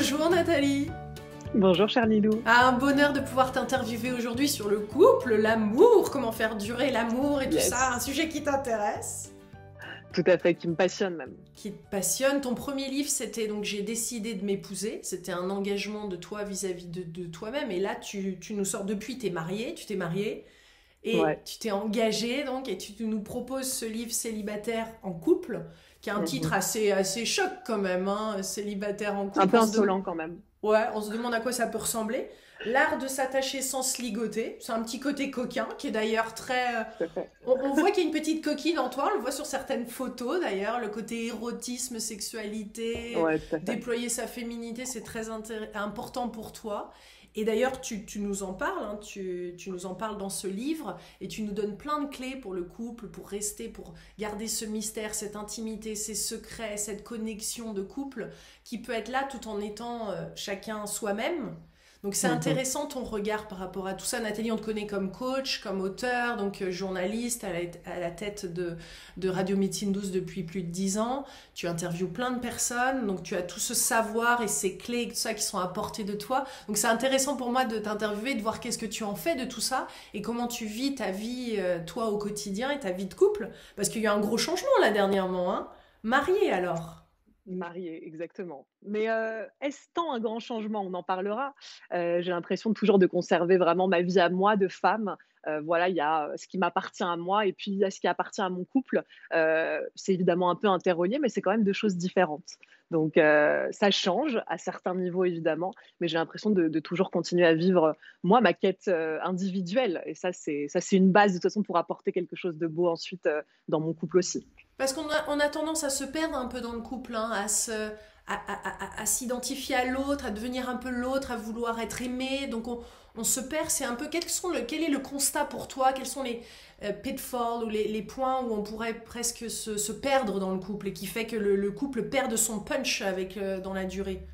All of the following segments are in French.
Bonjour Nathalie. Bonjour Charlilou. Un bonheur de pouvoir t'interviewer aujourd'hui sur le couple, l'amour, comment faire durer l'amour et tout ça, un sujet qui t'intéresse. Tout à fait, qui me passionne même. Qui te passionne. Ton premier livre, c'était donc J'ai décidé de m'épouser. C'était un engagement de toi vis-à-vis de toi-même. Et là, tu nous sors depuis, tu t'es mariée et tu t'es engagée donc, et tu nous proposes ce livre Célibataire en couple, qui a un titre assez choc quand même, hein, Célibataire en couple. Un peu insolent quand même. Ouais, on se demande à quoi ça peut ressembler. L'art de s'attacher sans se ligoter, c'est un petit côté coquin qui est d'ailleurs très... On voit qu'il y a une petite coquine en toi, on le voit sur certaines photos d'ailleurs, le côté érotisme, sexualité, déployer sa féminité, c'est très important pour toi. Et d'ailleurs, tu nous en parles, hein, tu nous en parles dans ce livre et tu nous donnes plein de clés pour le couple, pour rester, pour garder ce mystère, cette intimité, ces secrets, cette connexion de couple qui peut être là tout en étant chacun soi-même. Donc c'est intéressant ton regard par rapport à tout ça. Nathalie, on te connaît comme coach, comme auteur, donc journaliste à la tête de Radio Médecine Douce depuis plus de 10 ans. Tu interviews plein de personnes, donc tu as tout ce savoir et ces clés et tout ça qui sont à portée de toi. Donc c'est intéressant pour moi de t'interviewer, de voir qu'est-ce que tu en fais de tout ça et comment tu vis ta vie, toi, au quotidien et ta vie de couple. Parce qu'il y a un gros changement là dernièrement, hein. Mariée alors? Mariée, exactement. Mais est-ce tant un grand changement? On en parlera. J'ai l'impression toujours de conserver vraiment ma vie à moi de femme. Voilà, il y a ce qui m'appartient à moi et puis il y a ce qui appartient à mon couple. C'est évidemment un peu interrelié, mais c'est quand même deux choses différentes. Donc ça change à certains niveaux évidemment, mais j'ai l'impression de toujours continuer à vivre moi ma quête individuelle. Et ça c'est une base de toute façon pour apporter quelque chose de beau ensuite dans mon couple aussi. Parce on a tendance à se perdre un peu dans le couple, hein, à s'identifier à l'autre, à devenir un peu l'autre, à vouloir être aimé. Donc on se perd. C'est un peu quel est le constat pour toi? Quels sont les pitfalls ou les points où on pourrait presque se perdre dans le couple et qui fait que le couple perd de son punch dans la durée?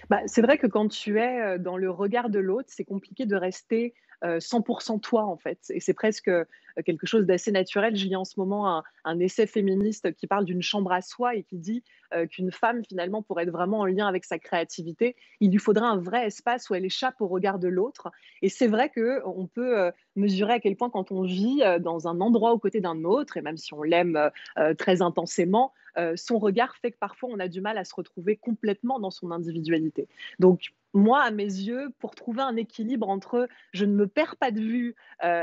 Bah, c'est vrai que quand tu es dans le regard de l'autre, c'est compliqué de rester 100% toi en fait. Et c'est presque quelque chose d'assez naturel. Je lis en ce moment un essai féministe qui parle d'une chambre à soi et qui dit qu'une femme finalement pour être vraiment en lien avec sa créativité, il lui faudrait un vrai espace où elle échappe au regard de l'autre. Et c'est vrai qu'on peut mesurer à quel point quand on vit dans un endroit aux côtés d'un autre, et même si on l'aime très intensément, son regard fait que parfois on a du mal à se retrouver complètement dans son individualité. Donc moi, à mes yeux, pour trouver un équilibre entre je ne me perds pas de vue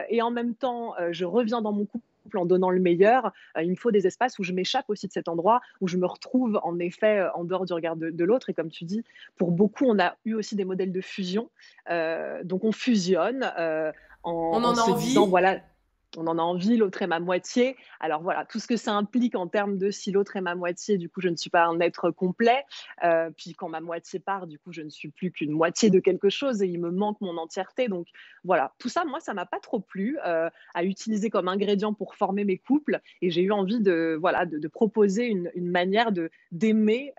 et en même temps je reviens dans mon couple en donnant le meilleur, il me faut des espaces où je m'échappe aussi de cet endroit, où je me retrouve en effet en dehors du regard de l'autre. Et comme tu dis, pour beaucoup, on a eu aussi des modèles de fusion. Donc on fusionne On en en a se envie. disant, voilà, on en a envie, l'autre est ma moitié. Alors voilà, tout ce que ça implique en termes de si l'autre est ma moitié, du coup, je ne suis pas un être complet. Puis quand ma moitié part, du coup, je ne suis plus qu'une moitié de quelque chose et il me manque mon entièreté. Donc voilà, tout ça, moi, ça m'a pas trop plu à utiliser comme ingrédient pour former mes couples. Et j'ai eu envie de proposer une manière d'aimer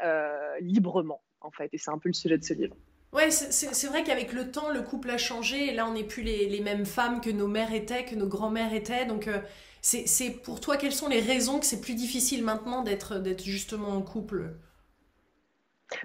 librement, en fait. Et c'est un peu le sujet de ce livre. Ouais, c'est vrai qu'avec le temps, le couple a changé et là, on n'est plus les mêmes femmes que nos mères étaient, que nos grands-mères étaient. Donc, c'est pour toi, quelles sont les raisons que c'est plus difficile maintenant d'être justement en couple?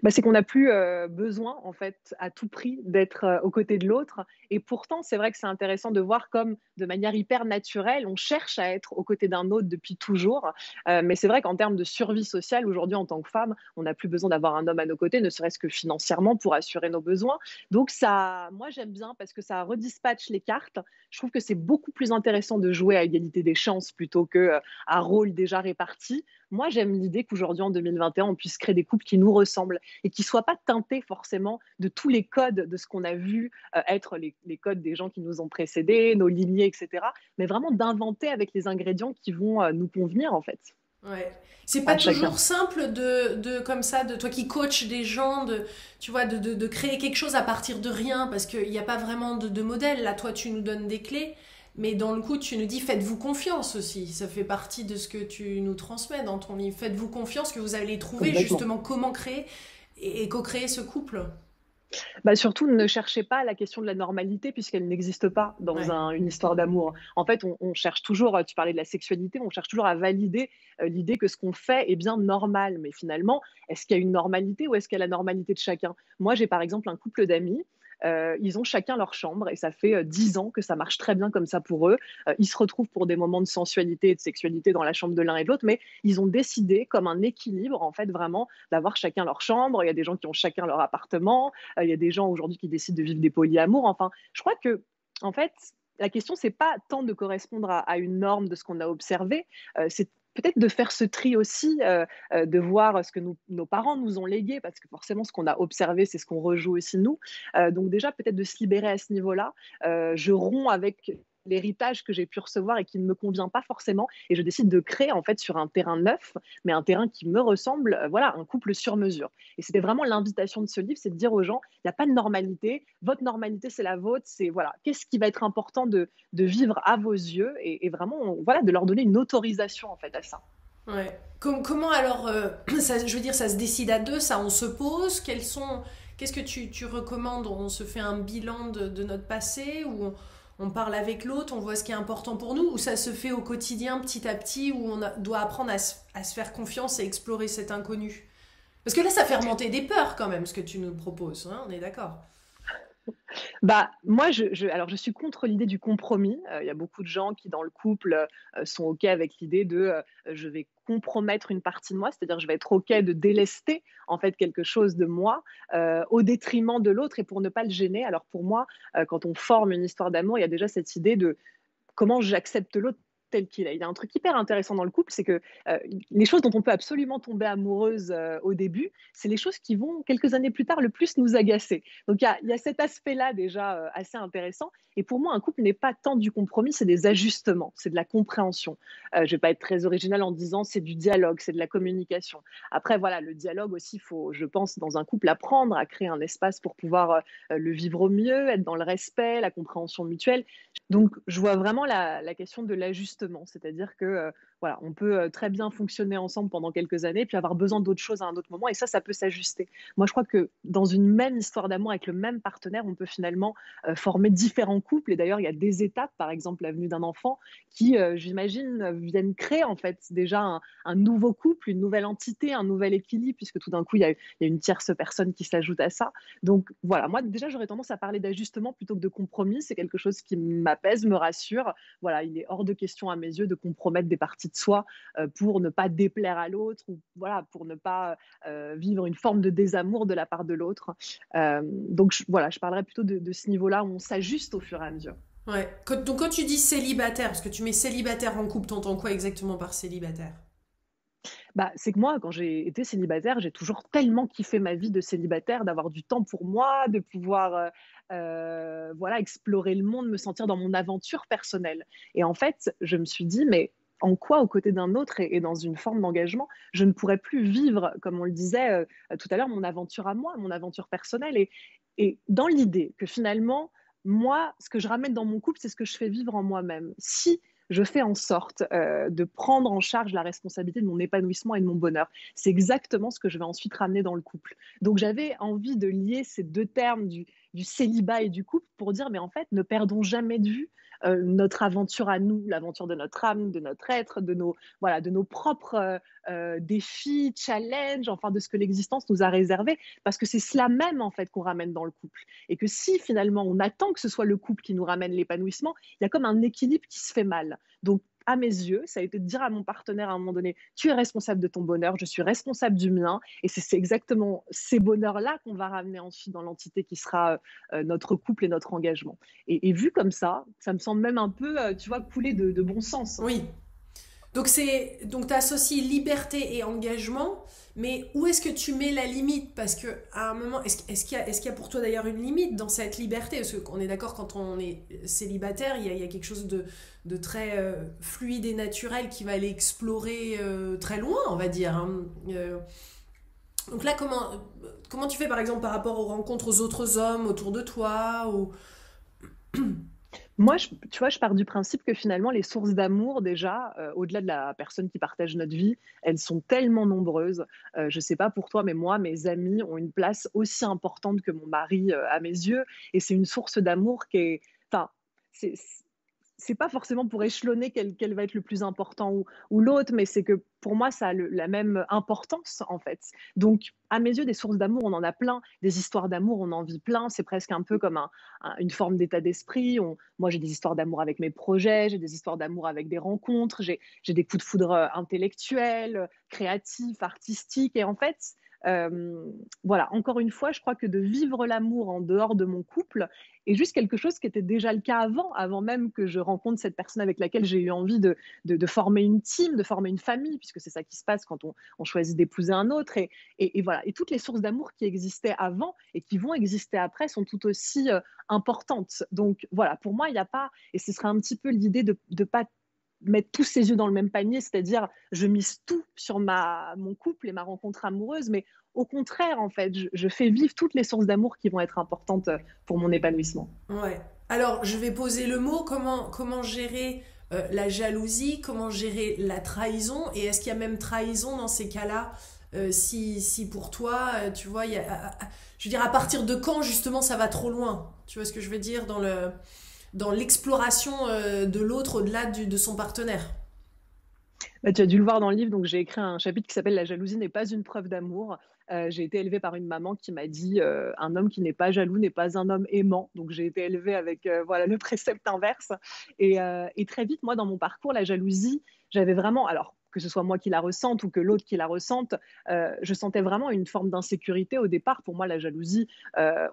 Bah, c'est qu'on n'a plus besoin, en fait, à tout prix, d'être aux côtés de l'autre. Et pourtant, c'est vrai que c'est intéressant de voir comme, de manière hyper naturelle, on cherche à être aux côtés d'un autre depuis toujours. Mais c'est vrai qu'en termes de survie sociale, aujourd'hui, en tant que femme, on n'a plus besoin d'avoir un homme à nos côtés, ne serait-ce que financièrement, pour assurer nos besoins. Donc, ça, moi, j'aime bien parce que ça redispatche les cartes. Je trouve que c'est beaucoup plus intéressant de jouer à égalité des chances plutôt que à rôle déjà réparti. Moi, j'aime l'idée qu'aujourd'hui, en 2021, on puisse créer des couples qui nous ressemblent et qui ne soient pas teintés forcément de tous les codes de ce qu'on a vu être les codes des gens qui nous ont précédés, nos lignées, etc. Mais vraiment d'inventer avec les ingrédients qui vont nous convenir, en fait. Ouais. C'est pas À chacun. toujours simple comme ça, de toi qui coach des gens, tu vois, de créer quelque chose à partir de rien, parce qu'il n'y a pas vraiment de modèle. Là, toi, tu nous donnes des clés, mais dans le coup, tu nous dis faites-vous confiance aussi. Ça fait partie de ce que tu nous transmets dans ton livre. Faites-vous confiance que vous allez trouver Complètement. justement comment créer et co-créer ce couple. Bah, surtout, ne cherchez pas la question de la normalité puisqu'elle n'existe pas dans Ouais. une histoire d'amour. En fait, on cherche toujours, tu parlais de la sexualité, on cherche toujours à valider l'idée que ce qu'on fait est bien normal. Mais finalement, est-ce qu'il y a une normalité ou est-ce qu'il y a la normalité de chacun? Moi, j'ai par exemple un couple d'amis. Ils ont chacun leur chambre et ça fait 10 ans que ça marche très bien comme ça pour eux. Ils se retrouvent pour des moments de sensualité et de sexualité dans la chambre de l'un et de l'autre, mais ils ont décidé, comme un équilibre, en fait, vraiment, d'avoir chacun leur chambre. Il y a des gens qui ont chacun leur appartement. Il y a des gens aujourd'hui qui décident de vivre des polyamours. Enfin, je crois que, en fait, la question, c'est pas tant de correspondre à une norme de ce qu'on a observé, c'est peut-être de faire ce tri aussi, de voir ce que nos parents nous ont légué, parce que forcément, ce qu'on a observé, c'est ce qu'on rejoue aussi nous. Donc déjà, peut-être de se libérer à ce niveau-là. Je romps avec l'héritage que j'ai pu recevoir et qui ne me convient pas forcément, et je décide de créer en fait sur un terrain neuf, mais un terrain qui me ressemble, voilà, un couple sur mesure. Et c'était vraiment l'invitation de ce livre, c'est de dire aux gens, il n'y a pas de normalité, votre normalité c'est la vôtre, c'est voilà, qu'est-ce qui va être important de vivre à vos yeux, et vraiment, voilà, de leur donner une autorisation en fait à ça. Ouais. Comment alors, ça, je veux dire, ça se décide à deux, ça on se pose, qu'est-ce que tu recommandes? On se fait un bilan de notre passé, ou on parle avec l'autre, on voit ce qui est important pour nous, ou ça se fait au quotidien, petit à petit, où doit apprendre à se faire confiance et explorer cet inconnu? Parce que là, ça fait remonter des peurs quand même, ce que tu nous proposes, hein, on est d'accord. Bah, moi, alors je suis contre l'idée du compromis. Il y a beaucoup de gens qui, dans le couple, sont OK avec l'idée de je vais compromettre une partie de moi, c'est-à-dire je vais être OK de délester en fait quelque chose de moi au détriment de l'autre et pour ne pas le gêner. Alors pour moi, quand on forme une histoire d'amour, il y a déjà cette idée de comment j'accepte l'autre tel qu'il est. Il y a un truc hyper intéressant dans le couple, c'est que les choses dont on peut absolument tomber amoureuse au début, c'est les choses qui vont, quelques années plus tard, le plus nous agacer. Donc il y a cet aspect-là déjà assez intéressant. Et pour moi, un couple n'est pas tant du compromis, c'est des ajustements, c'est de la compréhension. Je ne vais pas être très originale en disant c'est du dialogue, c'est de la communication. Après, voilà, le dialogue aussi, il faut, je pense, dans un couple, apprendre à créer un espace pour pouvoir le vivre au mieux, être dans le respect, la compréhension mutuelle. Donc, je vois vraiment la question de l'ajustement, c'est-à-dire que voilà, on peut très bien fonctionner ensemble pendant quelques années, puis avoir besoin d'autre chose à un autre moment, et ça peut s'ajuster. Moi, je crois que dans une même histoire d'amour avec le même partenaire, on peut finalement former différents couples. Et d'ailleurs, il y a des étapes, par exemple la venue d'un enfant, qui, j'imagine, viennent créer en fait déjà un nouveau couple, une nouvelle entité, un nouvel équilibre, puisque tout d'un coup, il y a une tierce personne qui s'ajoute à ça. Donc voilà, moi déjà, j'aurais tendance à parler d'ajustement plutôt que de compromis. C'est quelque chose qui m'apaise, me rassure. Voilà, il est hors de question à mes yeux de compromettre des parties de soi pour ne pas déplaire à l'autre, ou voilà, pour ne pas vivre une forme de désamour de la part de l'autre. Donc voilà, je parlerais plutôt de ce niveau-là où on s'ajuste au fur et à mesure. Ouais. Donc quand tu dis célibataire, parce que tu mets célibataire en couple, t'entends quoi exactement par célibataire? Bah, c'est que moi, quand j'ai été célibataire, j'ai toujours tellement kiffé ma vie de célibataire, d'avoir du temps pour moi, de pouvoir voilà, explorer le monde, me sentir dans mon aventure personnelle. Et en fait, je me suis dit, mais en quoi, aux côtés d'un autre et dans une forme d'engagement, je ne pourrais plus vivre, comme on le disait tout à l'heure, mon aventure à moi, mon aventure personnelle. Et dans l'idée que finalement, moi, ce que je ramène dans mon couple, c'est ce que je fais vivre en moi-même. Si je fais en sorte de prendre en charge la responsabilité de mon épanouissement et de mon bonheur. C'est exactement ce que je vais ensuite ramener dans le couple. Donc j'avais envie de lier ces deux termes du célibat et du couple pour dire, mais en fait, ne perdons jamais de vue notre aventure à nous, l'aventure de notre âme, de notre être, voilà, de nos propres défis, challenges, enfin de ce que l'existence nous a réservé, parce que c'est cela même en fait qu'on ramène dans le couple. Et que si finalement on attend que ce soit le couple qui nous ramène l'épanouissement, il y a comme un équilibre qui se fait mal. Donc à mes yeux, ça a été de dire à mon partenaire à un moment donné, tu es responsable de ton bonheur, je suis responsable du mien, et c'est exactement ces bonheurs-là qu'on va ramener ensuite dans l'entité qui sera notre couple et notre engagement. Et vu comme ça me semble même un peu, tu vois, couler de bon sens. Oui. Donc tu associes liberté et engagement, mais où est-ce que tu mets la limite? Parce que à un moment, est-ce qu'il y a pour toi d'ailleurs une limite dans cette liberté? Parce qu'on est d'accord, quand on est célibataire, il y a quelque chose de très fluide et naturel qui va aller explorer très loin, on va dire, hein. Donc là, comment tu fais par exemple par rapport aux rencontres aux autres hommes autour de toi, ou... Tu vois, je pars du principe que finalement, les sources d'amour, déjà, au-delà de la personne qui partage notre vie, elles sont tellement nombreuses. Je sais pas pour toi, mais moi, mes amis ont une place aussi importante que mon mari à mes yeux. Et c'est une source d'amour qui est. Enfin, c'est c'est pas forcément pour échelonner quel va être le plus important ou l'autre, mais c'est que pour moi, ça a la même importance, en fait. Donc, à mes yeux, des sources d'amour, on en a plein. Des histoires d'amour, on en vit plein. C'est presque un peu comme une forme d'état d'esprit. Moi, j'ai des histoires d'amour avec mes projets, j'ai des histoires d'amour avec des rencontres, j'ai des coups de foudre intellectuels, créatifs, artistiques. Et en fait, euh, voilà, encore une fois, je crois que de vivre l'amour en dehors de mon couple est juste quelque chose qui était déjà le cas avant même que je rencontre cette personne avec laquelle j'ai eu envie de former une team, de former une famille, puisque c'est ça qui se passe quand on choisit d'épouser un autre. Et voilà. Et toutes les sources d'amour qui existaient avant et qui vont exister après sont tout aussi importantes. Donc voilà, pour moi, il n'y a pas, et ce serait un petit peu l'idée de ne pas mettre tous ses œufs dans le même panier, c'est-à-dire je mise tout sur mon couple et ma rencontre amoureuse, mais au contraire, en fait, je fais vivre toutes les sources d'amour qui vont être importantes pour mon épanouissement. Ouais. Alors, je vais poser le mot, comment gérer la jalousie, comment gérer la trahison, et est-ce qu'il y a même trahison dans ces cas-là, si pour toi, tu vois, je veux dire, à partir de quand justement ça va trop loin? Tu vois ce que je veux dire dans l'exploration de l'autre au-delà de son partenaire? Bah, tu as dû le voir dans le livre, donc j'ai écrit un chapitre qui s'appelle La jalousie n'est pas une preuve d'amour. J'ai été élevée par une maman qui m'a dit un homme qui n'est pas jaloux n'est pas un homme aimant. Donc j'ai été élevée avec voilà, le précepte inverse. Et très vite, moi, dans mon parcours, la jalousie, j'avais vraiment, alors que ce soit moi qui la ressente ou que l'autre qui la ressente, je sentais vraiment une forme d'insécurité au départ. Pour moi, la jalousie,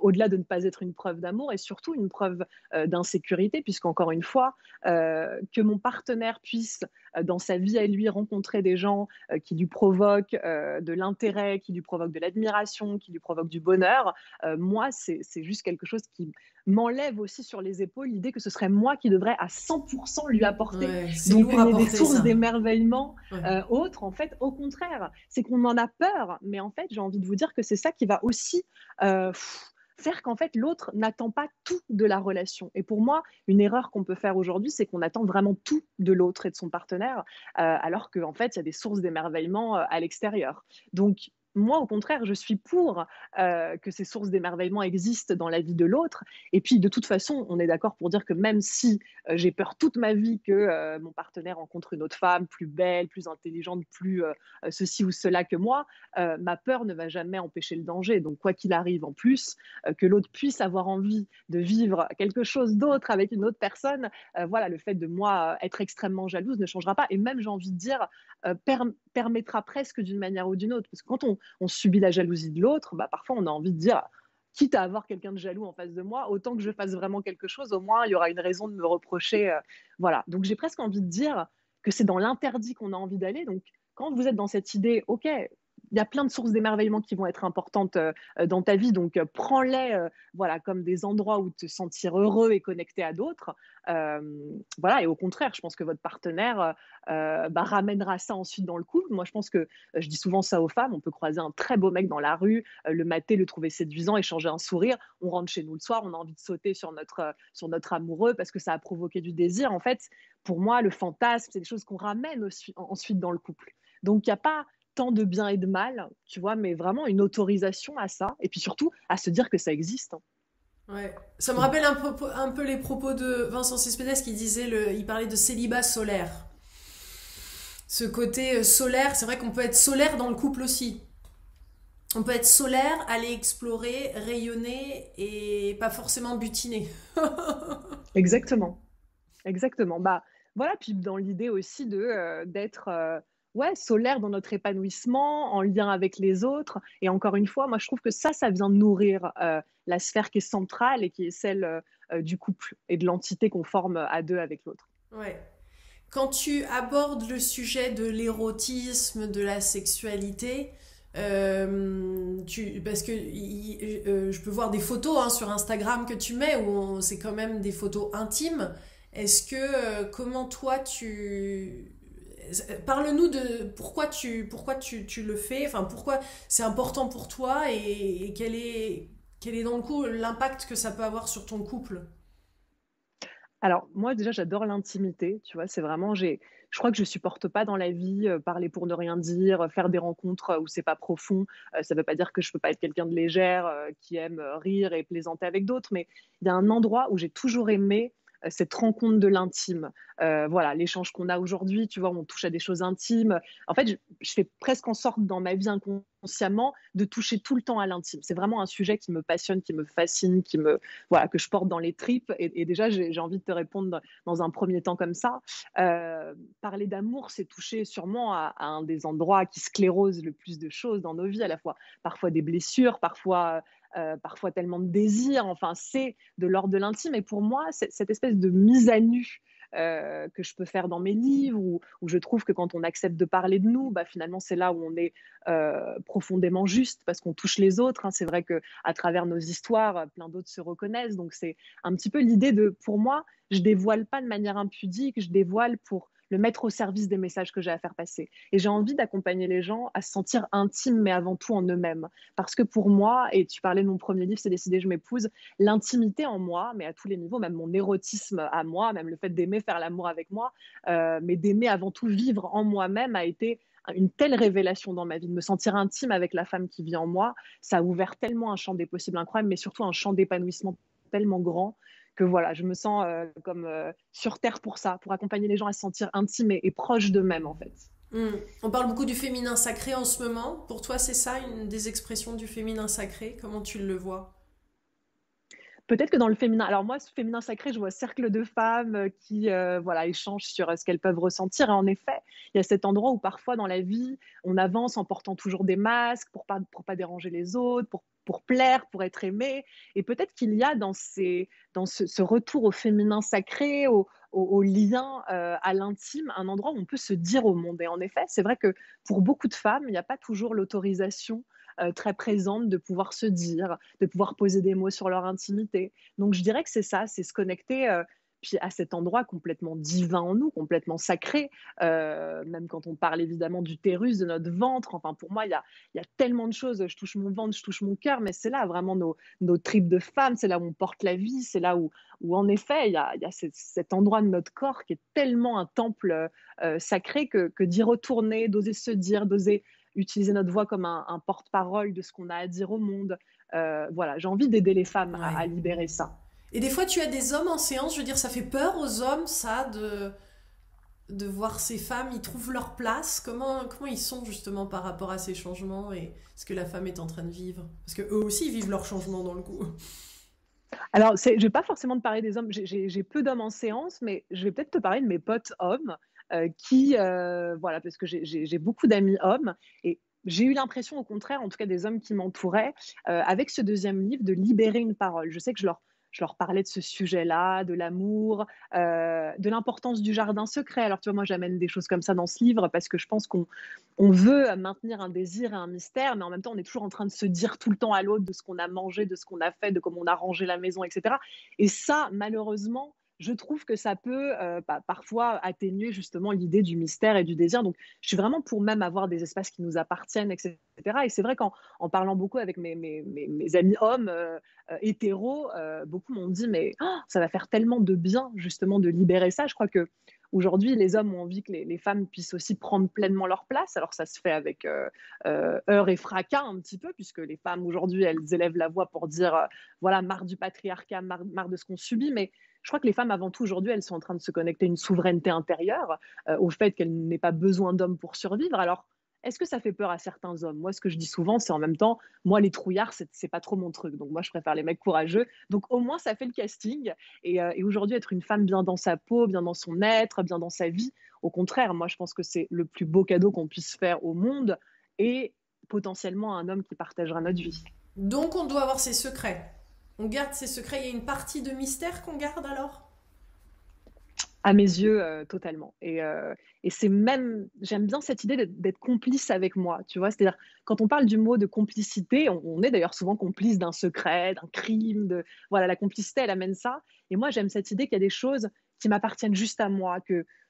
au-delà de ne pas être une preuve d'amour, est surtout une preuve d'insécurité, puisqu'encore une fois, que mon partenaire puisse dans sa vie à lui rencontrer des gens qui lui provoquent de l'intérêt, qui lui provoquent de l'admiration, qui lui provoquent du bonheur, moi, c'est juste quelque chose qui m'enlève aussi sur les épaules l'idée que ce serait moi qui devrais à 100% lui apporter. Ouais, c'est Donc, lourd à qu'il y ait des porter sources ça. d'émerveillement Ouais. autres, en fait, au contraire, c'est qu'on en a peur, mais en fait, j'ai envie de vous dire que c'est ça qui va aussi faire qu'en fait, l'autre n'attend pas tout de la relation. Et pour moi, une erreur qu'on peut faire aujourd'hui, c'est qu'on attend vraiment tout de l'autre et de son partenaire, alors qu'en fait, il y a des sources d'émerveillement à l'extérieur. Donc, moi, au contraire, je suis pour que ces sources d'émerveillement existent dans la vie de l'autre. Et puis, de toute façon, on est d'accord pour dire que même si j'ai peur toute ma vie que mon partenaire rencontre une autre femme plus belle, plus intelligente, plus ceci ou cela que moi, ma peur ne va jamais empêcher le danger. Donc, quoi qu'il arrive en plus, que l'autre puisse avoir envie de vivre quelque chose d'autre avec une autre personne, voilà, le fait de moi être extrêmement jalouse ne changera pas. Et même, j'ai envie de dire, permettra presque d'une manière ou d'une autre. Parce que quand on subit la jalousie de l'autre, bah, parfois on a envie de dire, quitte à avoir quelqu'un de jaloux en face de moi, autant que je fasse vraiment quelque chose, au moins il y aura une raison de me reprocher. Voilà. Donc j'ai presque envie de dire que c'est dans l'interdit qu'on a envie d'aller. Donc quand vous êtes dans cette idée, ok, il y a plein de sources d'émerveillement qui vont être importantes dans ta vie, donc prends-les voilà, comme des endroits où te sentir heureux et connecté à d'autres. Euh, voilà, et au contraire, je pense que votre partenaire bah, ramènera ça ensuite dans le couple. Moi, je pense que je dis souvent ça aux femmes, on peut croiser un très beau mec dans la rue, le mater, le trouver séduisant, échanger un sourire, on rentre chez nous le soir, on a envie de sauter sur notre amoureux parce que ça a provoqué du désir. En fait, pour moi, le fantasme, c'est des choses qu'on ramène ensuite dans le couple. Donc, il n'y a pas tant de bien et de mal, tu vois, mais vraiment une autorisation à ça, et puis surtout à se dire que ça existe. Ouais. Ça me rappelle un peu les propos de Vincent Cespedes qui disait, il parlait de célibat solaire. Ce côté solaire, c'est vrai qu'on peut être solaire dans le couple aussi. On peut être solaire, aller explorer, rayonner et pas forcément butiner. Exactement, exactement. Bah voilà, puis dans l'idée aussi d'être ouais, solaire dans notre épanouissement, en lien avec les autres. Et encore une fois, moi je trouve que ça vient nourrir la sphère qui est centrale et qui est celle du couple et de l'entité qu'on forme à deux avec l'autre. Ouais. Quand tu abordes le sujet de l'érotisme, de la sexualité, parce que je peux voir des photos hein, sur Instagram que tu mets où c'est quand même des photos intimes. Est-ce que comment toi tu parle-nous de pourquoi tu le fais, enfin pourquoi c'est important pour toi et quel est dans le coup l'impact que ça peut avoir sur ton couple? Alors moi déjà j'adore l'intimité, tu vois? C'est vraiment je crois que je supporte pas dans la vie, parler pour ne rien dire, faire des rencontres, où c'est pas profond. Ça veut pas dire que je peux pas être quelqu'un de légère, qui aime, rire et plaisanter avec d'autres, mais il y a un endroit où j'ai toujours aimé, cette rencontre de l'intime. Voilà, l'échange qu'on a aujourd'hui, tu vois? On touche à des choses intimes. En fait, je fais presque en sorte dans ma vie inconsciemment de toucher tout le temps à l'intime. C'est vraiment un sujet qui me passionne, qui me fascine, voilà, que je porte dans les tripes. Et déjà, j'ai envie de te répondre dans un premier temps comme ça. Parler d'amour, c'est toucher sûrement à un des endroits qui sclérosent le plus de choses dans nos vies, à la fois parfois des blessures, parfois tellement de désirs. Enfin, c'est de l'ordre de l'intime. Et pour moi, cette espèce de mise à nu que je peux faire dans mes livres, où je trouve que quand on accepte de parler de nous, bah, finalement, c'est là où on est profondément juste, parce qu'on touche les autres, hein. C'est vrai que à travers nos histoires, plein d'autres se reconnaissent. Donc c'est un petit peu l'idée de, pour moi, je dévoile pas de manière impudique, je dévoile pour le mettre au service des messages que j'ai à faire passer. Et j'ai envie d'accompagner les gens à se sentir intimes, mais avant tout en eux-mêmes. Parce que pour moi, et tu parlais de mon premier livre, C'est décidé, je m'épouse, l'intimité en moi, mais à tous les niveaux, même mon érotisme à moi, même le fait d'aimer faire l'amour avec moi, mais d'aimer avant tout vivre en moi-même a été une telle révélation dans ma vie, de me sentir intime avec la femme qui vit en moi. Ça a ouvert tellement un champ des possibles incroyable, mais surtout un champ d'épanouissement tellement grand que voilà, je me sens comme sur Terre pour ça, pour accompagner les gens à se sentir intimes et proches d'eux-mêmes en fait. Hmm. On parle beaucoup du féminin sacré en ce moment. Pour toi, c'est ça une des expressions du féminin sacré? Comment tu le vois? Peut-être que dans le féminin, alors moi, ce féminin sacré, je vois cercle de femmes qui voilà, échangent sur ce qu'elles peuvent ressentir. Et en effet, il y a cet endroit où parfois dans la vie, on avance en portant toujours des masques pour pas déranger les autres, pour plaire, pour être aimé. Et peut-être qu'il y a dans ce retour au féminin sacré, au lien à l'intime, un endroit où on peut se dire au monde. Et en effet, c'est vrai que pour beaucoup de femmes, il n'y a pas toujours l'autorisation très présente de pouvoir se dire, de pouvoir poser des mots sur leur intimité. Donc je dirais que c'est ça, c'est se connecter puis à cet endroit complètement divin en nous, complètement sacré, même quand on parle évidemment d'utérus, de notre ventre. Enfin, pour moi, il y a tellement de choses. Je touche mon ventre, je touche mon cœur, mais c'est là vraiment nos tripes de femmes, c'est là où on porte la vie, c'est là où en effet, il y a cet endroit de notre corps qui est tellement un temple sacré que d'y retourner, d'oser se dire, d'oser utiliser notre voix comme un porte-parole de ce qu'on a à dire au monde. Voilà, j'ai envie d'aider les femmes Ouais. à libérer ça. Et des fois, tu as des hommes en séance, je veux dire, ça fait peur aux hommes, ça, de voir ces femmes, ils trouvent leur place. Comment ils sont justement par rapport à ces changements et ce que la femme est en train de vivre? Parce que eux aussi ils vivent leur changement dans le coup. Alors, je ne vais pas forcément te parler des hommes, j'ai peu d'hommes en séance, mais je vais peut-être te parler de mes potes hommes qui, voilà, parce que j'ai beaucoup d'amis hommes et j'ai eu l'impression, au contraire, en tout cas des hommes qui m'entouraient, avec ce deuxième livre, de libérer une parole. Je sais que je leur parlais de ce sujet-là, de l'amour, de l'importance du jardin secret. Alors, tu vois, moi, j'amène des choses comme ça dans ce livre parce que je pense qu'on veut maintenir un désir et un mystère, mais en même temps, on est toujours en train de se dire tout le temps à l'autre de ce qu'on a mangé, de ce qu'on a fait, de comment on a rangé la maison, etc. Et ça, malheureusement, je trouve que ça peut parfois atténuer justement l'idée du mystère et du désir. Donc, je suis vraiment pour même avoir des espaces qui nous appartiennent, etc. Et c'est vrai qu'en parlant beaucoup avec mes amis hommes hétéros, beaucoup m'ont dit, mais oh, ça va faire tellement de bien justement de libérer ça. Je crois que aujourd'hui, les hommes ont envie que les femmes puissent aussi prendre pleinement leur place. Alors, ça se fait avec heurts et fracas un petit peu, puisque les femmes aujourd'hui, elles élèvent la voix pour dire, voilà, marre du patriarcat, marre de ce qu'on subit. Mais je crois que les femmes, avant tout, aujourd'hui, elles sont en train de se connecter à une souveraineté intérieure, au fait qu'elles n'aient pas besoin d'hommes pour survivre. Alors, est-ce que ça fait peur à certains hommes? Moi, ce que je dis souvent, c'est en même temps, moi, les trouillards, c'est pas trop mon truc. Donc, moi, je préfère les mecs courageux. Donc, au moins, ça fait le casting. Et aujourd'hui, être une femme bien dans sa peau, bien dans son être, bien dans sa vie, au contraire, moi, je pense que c'est le plus beau cadeau qu'on puisse faire au monde et potentiellement un homme qui partagera notre vie. Donc on doit avoir ses secrets. On garde ses secrets. Il y a une partie de mystère qu'on garde alors? À mes yeux, totalement. Et c'est même, j'aime bien cette idée d'être complice avec moi, tu vois? C'est-à-dire, quand on parle du mot de complicité, on est d'ailleurs souvent complice d'un secret, d'un crime, voilà, la complicité, elle amène ça. Et moi, j'aime cette idée qu'il y a des choses qui m'appartiennent juste à moi,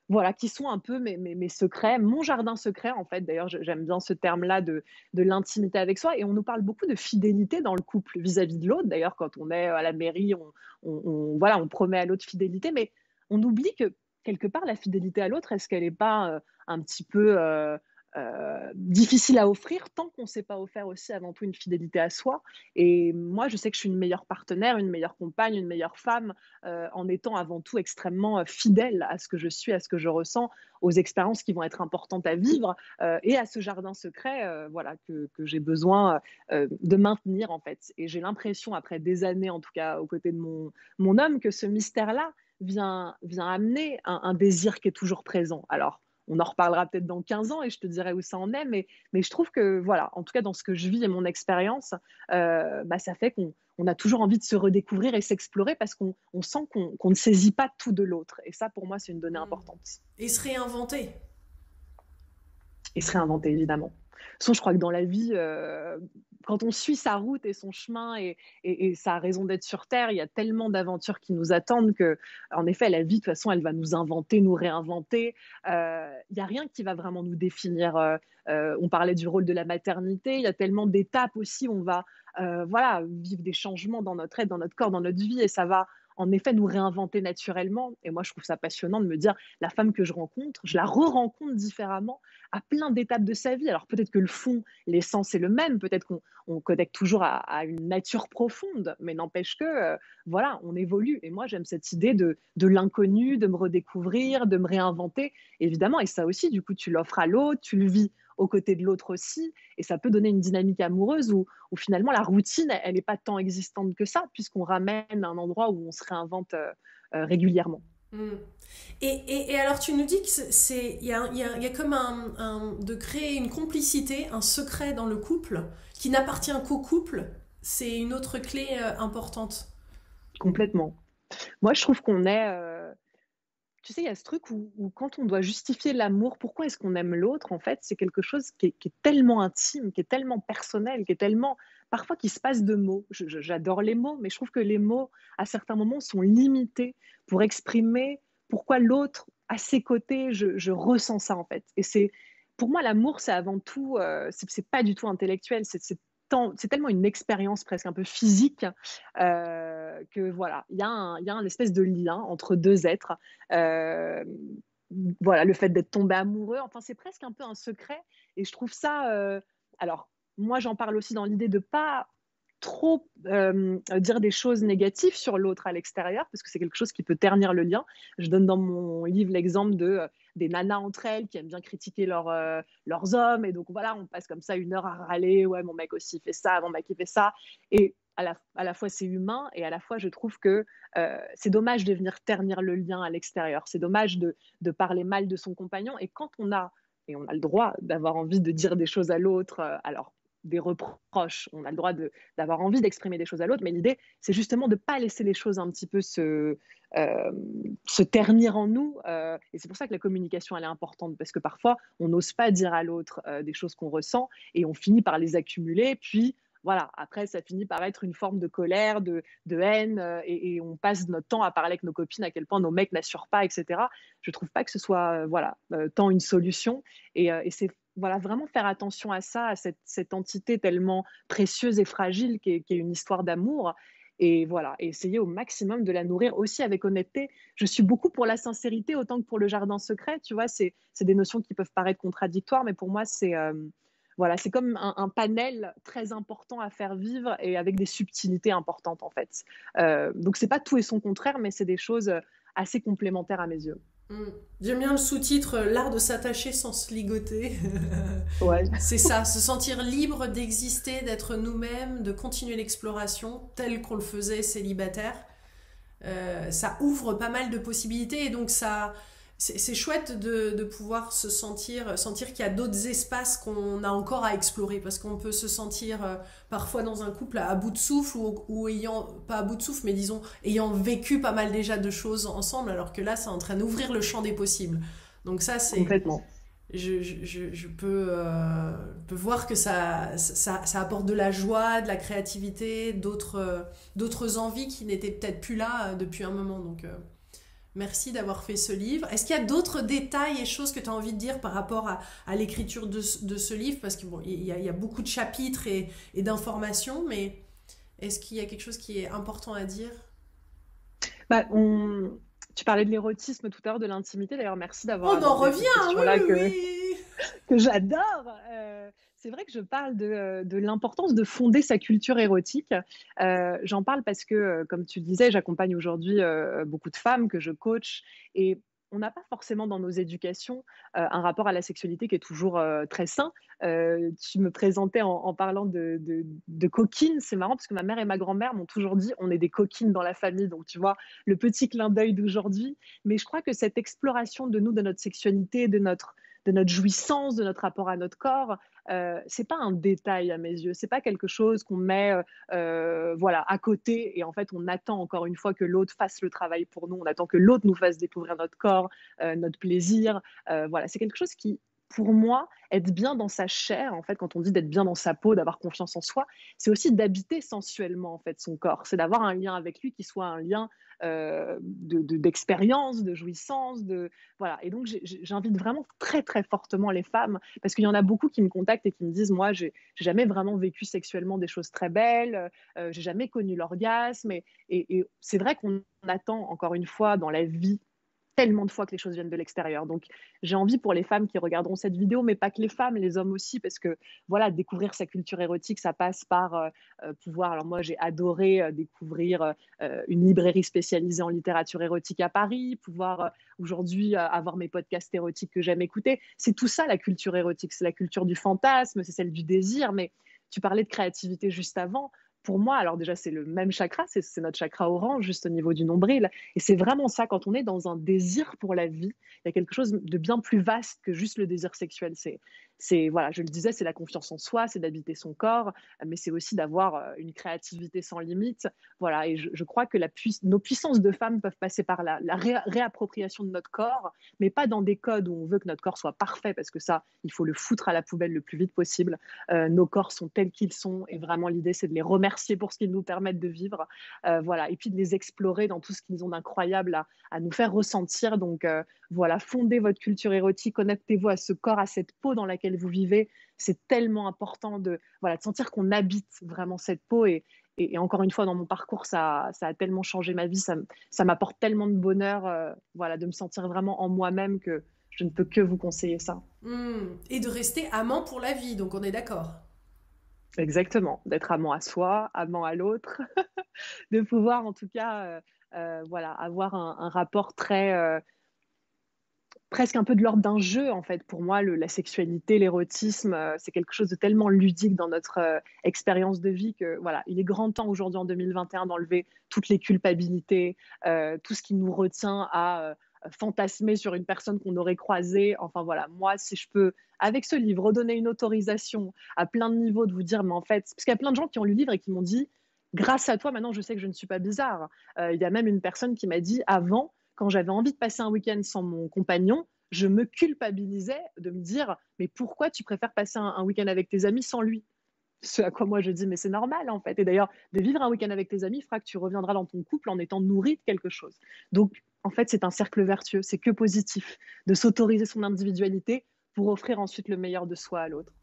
voilà, qui sont un peu mes secrets, mon jardin secret, en fait. D'ailleurs, j'aime bien ce terme-là de l'intimité avec soi. Et on nous parle beaucoup de fidélité dans le couple vis-à-vis de l'autre. D'ailleurs, quand on est à la mairie, voilà, on promet à l'autre fidélité. Mais on oublie que quelque part, la fidélité à l'autre, est-ce qu'elle n'est pas un petit peu difficile à offrir tant qu'on ne sait pas offrir aussi avant tout une fidélité à soi. Et moi, je sais que je suis une meilleure partenaire, une meilleure compagne, une meilleure femme en étant avant tout extrêmement fidèle à ce que je suis, à ce que je ressens, aux expériences qui vont être importantes à vivre et à ce jardin secret voilà, que j'ai besoin de maintenir en fait. Et j'ai l'impression, après des années en tout cas aux côtés de mon homme, que ce mystère-là vient amener un désir qui est toujours présent. Alors, on en reparlera peut-être dans 15 ans et je te dirai où ça en est, mais je trouve que, voilà, en tout cas dans ce que je vis et mon expérience, ça fait qu'on a toujours envie de se redécouvrir et s'explorer parce qu'on sent qu'on ne saisit pas tout de l'autre. Et ça, pour moi, c'est une donnée Mm. importante. Et se réinventer. Et se réinventer, évidemment. De toute façon, je crois que dans la vie, quand on suit sa route et son chemin et sa raison d'être sur Terre, il y a tellement d'aventures qui nous attendent que, en effet, la vie, de toute façon, elle va nous inventer, nous réinventer. Il n'y a rien qui va vraiment nous définir. On parlait du rôle de la maternité. Il y a tellement d'étapes aussi où on va voilà, vivre des changements dans notre être, dans notre corps, dans notre vie, et ça va en effet nous réinventer naturellement. Et moi, je trouve ça passionnant de me dire, la femme que je rencontre, je la re-rencontre différemment à plein d'étapes de sa vie. Alors peut-être que le fond, l'essence est le même, peut-être qu'on connecte toujours à une nature profonde, mais n'empêche que, voilà, on évolue. Et moi, j'aime cette idée de l'inconnu, de me redécouvrir, de me réinventer, évidemment. Et ça aussi, du coup, tu l'offres à l'autre, tu le vis aux côtés de l'autre aussi, et ça peut donner une dynamique amoureuse où finalement la routine, elle n'est pas tant existante que ça, puisqu'on ramène un endroit où on se réinvente régulièrement. Mm. Et alors, tu nous dis que il y a comme de créer une complicité, un secret dans le couple qui n'appartient qu'au couple. C'est une autre clé importante. Complètement. Moi, je trouve qu'on est, tu sais, il y a ce truc où quand on doit justifier l'amour, pourquoi est-ce qu'on aime l'autre, en fait, c'est quelque chose qui est tellement intime, qui est tellement personnel, qui est tellement, parfois, qui se passe de mots. J'adore les mots, mais je trouve que les mots, à certains moments, sont limités pour exprimer pourquoi l'autre, à ses côtés, je ressens ça, en fait. Et pour moi, l'amour, c'est avant tout, c'est pas du tout intellectuel, c'est tellement une expérience presque un peu physique que voilà, il y a un espèce de lien entre deux êtres. Euh, voilà, le fait d'être tombé amoureux, enfin, c'est presque un peu un secret. Et je trouve ça. Alors, moi, j'en parle aussi dans l'idée de pas trop dire des choses négatives sur l'autre à l'extérieur, parce que c'est quelque chose qui peut ternir le lien. Je donne dans mon livre l'exemple des nanas entre elles qui aiment bien critiquer leurs hommes, et donc voilà, on passe comme ça 1 heure à râler, ouais, mon mec aussi fait ça, mon mec il fait ça, et à la fois c'est humain, et à la fois je trouve que c'est dommage de venir ternir le lien à l'extérieur, c'est dommage de parler mal de son compagnon, et on a le droit d'avoir envie de dire des choses à l'autre, alors des reproches, on a le droit d'avoir envie d'exprimer des choses à l'autre, mais l'idée, c'est justement de ne pas laisser les choses un petit peu se ternir en nous. Et c'est pour ça que la communication, elle est importante, parce que parfois, on n'ose pas dire à l'autre des choses qu'on ressent, et on finit par les accumuler, puis voilà, après, ça finit par être une forme de colère, de haine, et on passe notre temps à parler avec nos copines à quel point nos mecs n'assurent pas, etc. Je ne trouve pas que ce soit voilà, tant une solution, et c'est voilà, vraiment faire attention à ça, à cette entité tellement précieuse et fragile qui est une histoire d'amour. Et voilà, et essayer au maximum de la nourrir aussi avec honnêteté. Je suis beaucoup pour la sincérité autant que pour le jardin secret. Tu vois, c'est des notions qui peuvent paraître contradictoires, mais pour moi, c'est voilà, c'est comme un panel très important à faire vivre et avec des subtilités importantes en fait. Donc c'est pas tout et son contraire, mais c'est des choses assez complémentaires à mes yeux. Mm. J'aime bien le sous-titre L'art de s'attacher sans se ligoter. Ouais, C'est ça, se sentir libre d'exister, d'être nous-mêmes, de continuer l'exploration tel qu'on le faisait célibataire. Ça ouvre pas mal de possibilités et donc ça, c'est chouette de pouvoir sentir qu'il y a d'autres espaces qu'on a encore à explorer parce qu'on peut se sentir parfois dans un couple à bout de souffle ou ayant, pas à bout de souffle, mais disons, ayant vécu pas mal déjà de choses ensemble alors que là, c'est en train d'ouvrir le champ des possibles. Donc ça, complètement. je peux voir que ça apporte de la joie, de la créativité, d'autres envies qui n'étaient peut-être plus là depuis un moment. Donc, merci d'avoir fait ce livre. Est-ce qu'il y a d'autres détails et choses que tu as envie de dire par rapport à l'écriture de ce livre? Parce qu'il bon, y a beaucoup de chapitres et d'informations, mais est-ce qu'il y a quelque chose qui est important à dire? Bah, Tu parlais de l'érotisme tout à l'heure, de l'intimité. D'ailleurs, merci d'avoir On en abordé cette revient, oui, question-là oui, que, oui. que j'adore. C'est vrai que je parle de l'importance de fonder sa culture érotique. J'en parle parce que, comme tu le disais, j'accompagne aujourd'hui beaucoup de femmes que je coach et on n'a pas forcément dans nos éducations un rapport à la sexualité qui est toujours très sain. Tu me présentais en parlant de coquines. C'est marrant parce que ma mère et ma grand-mère m'ont toujours dit on est des coquines dans la famille. Donc, tu vois, le petit clin d'œil d'aujourd'hui. Mais je crois que cette exploration de nous, de notre sexualité, de notre jouissance, de notre rapport à notre corps, c'est pas un détail à mes yeux. C'est pas quelque chose qu'on met voilà, à côté et en fait on attend encore une fois que l'autre fasse le travail pour nous. On attend que l'autre nous fasse découvrir notre corps, notre plaisir. Voilà, c'est quelque chose qui, pour moi, être bien dans sa chair, en fait, quand on dit d'être bien dans sa peau, d'avoir confiance en soi, c'est aussi d'habiter sensuellement en fait son corps. C'est d'avoir un lien avec lui qui soit un lien d'expérience, de jouissance, voilà. Et donc j'invite vraiment très très fortement les femmes parce qu'il y en a beaucoup qui me contactent et qui me disent moi j'ai jamais vraiment vécu sexuellement des choses très belles, j'ai jamais connu l'orgasme et c'est vrai qu'on attend encore une fois dans la vie tellement de fois que les choses viennent de l'extérieur. Donc, j'ai envie pour les femmes qui regarderont cette vidéo, mais pas que les femmes, les hommes aussi, parce que voilà, découvrir sa culture érotique, ça passe par pouvoir. Alors moi, j'ai adoré découvrir une librairie spécialisée en littérature érotique à Paris, pouvoir aujourd'hui avoir mes podcasts érotiques que j'aime écouter. C'est tout ça la culture érotique, c'est la culture du fantasme, c'est celle du désir. Mais tu parlais de créativité juste avant. Pour moi, alors déjà, c'est le même chakra, c'est notre chakra orange, juste au niveau du nombril. Et c'est vraiment ça, quand on est dans un désir pour la vie, il y a quelque chose de bien plus vaste que juste le désir sexuel. Voilà, je le disais, c'est la confiance en soi, c'est d'habiter son corps, mais c'est aussi d'avoir une créativité sans limite. Voilà, et je crois que nos puissances de femmes peuvent passer par la réappropriation de notre corps, mais pas dans des codes où on veut que notre corps soit parfait, parce que ça, il faut le foutre à la poubelle le plus vite possible. Nos corps sont tels qu'ils sont, et vraiment l'idée, c'est de les remercier pour ce qu'ils nous permettent de vivre. Voilà, et puis de les explorer dans tout ce qu'ils ont d'incroyable à nous faire ressentir. Donc, voilà, fondez votre culture érotique, connectez-vous à ce corps, à cette peau dans laquelle vous vivez. C'est tellement important voilà, de sentir qu'on habite vraiment cette peau. Et encore une fois, dans mon parcours, ça a tellement changé ma vie, ça m'apporte tellement de bonheur, voilà, de me sentir vraiment en moi-même que je ne peux que vous conseiller ça. Et de rester amant pour la vie, donc on est d'accord. Exactement, d'être amant à soi, amant à l'autre, de pouvoir en tout cas voilà, avoir un rapport très presque un peu de l'ordre d'un jeu en fait. Pour moi, la sexualité, l'érotisme, c'est quelque chose de tellement ludique dans notre expérience de vie que voilà, il est grand temps aujourd'hui en 2021 d'enlever toutes les culpabilités, tout ce qui nous retient à fantasmer sur une personne qu'on aurait croisée. Enfin voilà, moi, si je peux, avec ce livre, redonner une autorisation à plein de niveaux de vous dire, mais en fait, parce qu'il y a plein de gens qui ont lu le livre et qui m'ont dit, grâce à toi, maintenant, je sais que je ne suis pas bizarre. Il y a même une personne qui m'a dit, avant, quand j'avais envie de passer un week-end sans mon compagnon, je me culpabilisais de me dire, mais pourquoi tu préfères passer un week-end avec tes amis sans lui? Ce à quoi moi je dis, mais c'est normal en fait. Et d'ailleurs, de vivre un week-end avec tes amis fera que tu reviendras dans ton couple en étant nourri de quelque chose. Donc, en fait, c'est un cercle vertueux, c'est que positif de s'autoriser son individualité pour offrir ensuite le meilleur de soi à l'autre.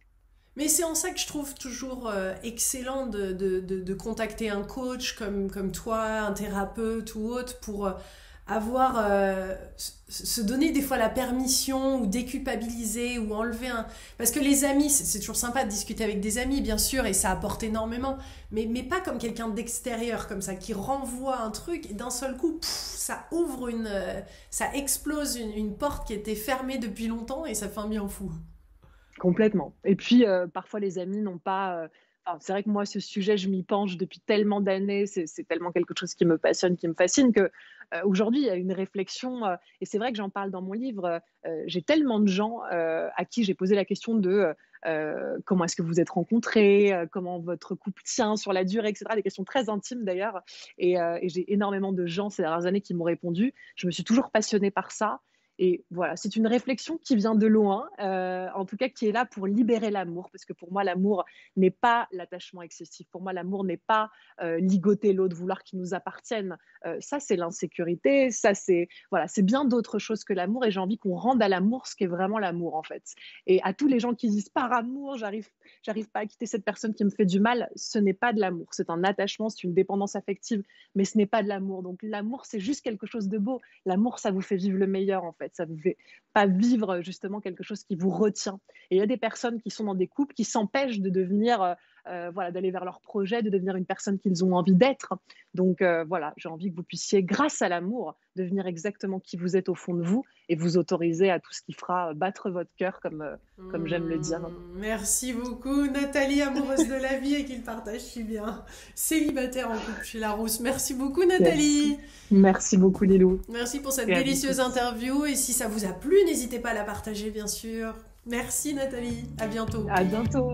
Mais c'est en ça que je trouve toujours excellent de contacter un coach comme toi, un thérapeute ou autre, pour avoir, se donner des fois la permission ou déculpabiliser ou enlever un... Parce que les amis, c'est toujours sympa de discuter avec des amis, bien sûr, et ça apporte énormément, mais pas comme quelqu'un d'extérieur, comme ça, qui renvoie un truc, et d'un seul coup, ça ouvre ça explose une porte qui était fermée depuis longtemps, et ça fait un bien fou. Complètement. Et puis, parfois, les amis n'ont pas. Enfin, c'est vrai que moi, ce sujet, je m'y penche depuis tellement d'années. C'est tellement quelque chose qui me passionne, qui me fascine, que aujourd'hui, il y a une réflexion. Et c'est vrai que j'en parle dans mon livre. J'ai tellement de gens à qui j'ai posé la question de comment est-ce que vous êtes rencontrés, comment votre couple tient sur la durée, etc. Des questions très intimes d'ailleurs. Et j'ai énormément de gens ces dernières années qui m'ont répondu. Je me suis toujours passionnée par ça. Et voilà, c'est une réflexion qui vient de loin, en tout cas qui est là pour libérer l'amour, parce que pour moi, l'amour n'est pas l'attachement excessif. Pour moi, l'amour n'est pas ligoter l'autre, vouloir qu'il nous appartienne. Ça, c'est l'insécurité, ça, c'est bien d'autres choses que l'amour, et j'ai envie qu'on rende à l'amour ce qu'est vraiment l'amour, en fait. Et à tous les gens qui disent par amour, j'arrive pas à quitter cette personne qui me fait du mal, ce n'est pas de l'amour, c'est un attachement, c'est une dépendance affective, mais ce n'est pas de l'amour. Donc l'amour, c'est juste quelque chose de beau. L'amour, ça vous fait vivre le meilleur, en fait. Ça vous fait pas vivre justement quelque chose qui vous retient. Et il y a des personnes qui sont dans des couples qui s'empêchent de devenir, voilà, d'aller vers leur projet, de devenir une personne qu'ils ont envie d'être. Donc voilà, j'ai envie que vous puissiez, grâce à l'amour, devenir exactement qui vous êtes au fond de vous et vous autoriser à tout ce qui fera battre votre cœur, comme j'aime le dire. Merci beaucoup, Nathalie, amoureuse de la vie et qui le partage si bien. Célibataire en couple chez Larousse. Merci beaucoup, Nathalie. Merci beaucoup, Lilou. Merci pour cette délicieuse interview. Et si ça vous a plu, n'hésitez pas à la partager, bien sûr. Merci, Nathalie. À bientôt. À bientôt.